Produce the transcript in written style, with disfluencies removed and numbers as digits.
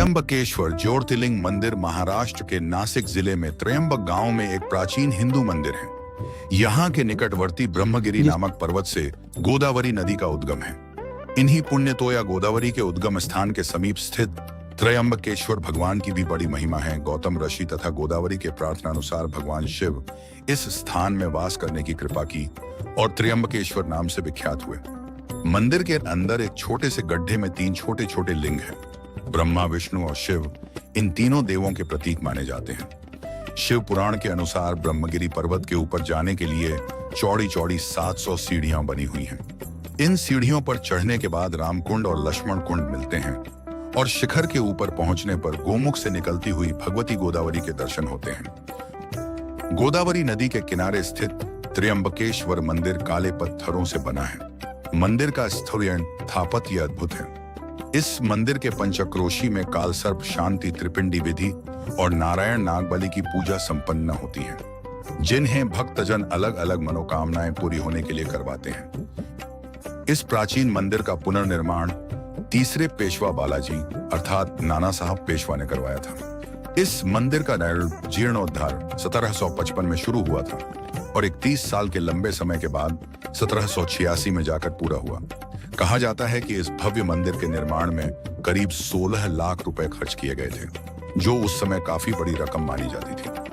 त्र्यंबकेश्वर ज्योतिर्लिंग मंदिर महाराष्ट्र के नासिक जिले में त्र्यंबक गांव में एक प्राचीन हिंदू मंदिर है। यहाँ के निकटवर्ती ब्रह्मगिरी नामक पर्वत से गोदावरी नदी का उद्गम है। इन्हीं पुण्यतोया गोदावरी के उद्गम स्थान के समीप स्थित त्र्यंबकेश्वर भगवान की भी बड़ी महिमा है। गौतम ऋषि तथा गोदावरी के प्रार्थना अनुसार भगवान शिव इस स्थान में वास करने की कृपा की और त्र्यंबकेश्वर नाम से विख्यात हुए। मंदिर के अंदर एक छोटे से गड्ढे में 3 छोटे छोटे लिंग हैं। ब्रह्मा, विष्णु और शिव इन तीनों देवों के प्रतीक माने जाते हैं। शिव पुराण के अनुसार ब्रह्मगिरी पर्वत के ऊपर जाने के लिए चौड़ी चौड़ी 700 सीढ़ियां बनी हुई हैं। इन सीढ़ियों पर चढ़ने के बाद रामकुंड और लक्ष्मण कुंड मिलते हैं और शिखर के ऊपर पहुंचने पर गोमुख से निकलती हुई भगवती गोदावरी के दर्शन होते हैं। गोदावरी नदी के किनारे स्थित त्र्यंबकेश्वर मंदिर काले पत्थरों से बना है। मंदिर का स्थापत्य अद्भुत है। इस मंदिर के पंचक्रोशी में काल सर्प शांति, त्रिपिंडी विधि और नारायण नागबली की पूजा संपन्न होती है, जिन्हें भक्तजन अलग अलग मनोकामनाएं पूरी होने के लिए करवाते हैं। इस प्राचीन मंदिर का पुनर्निर्माण तीसरे पेशवा बालाजी अर्थात नाना साहब पेशवा ने करवाया था। इस मंदिर का जीर्णोद्धार 1755 में शुरू हुआ था और 31 साल के लंबे समय के बाद 1786 में जाकर पूरा हुआ। कहा जाता है कि इस भव्य मंदिर के निर्माण में करीब 16 लाख रुपए खर्च किए गए थे, जो उस समय काफी बड़ी रकम मानी जाती थी।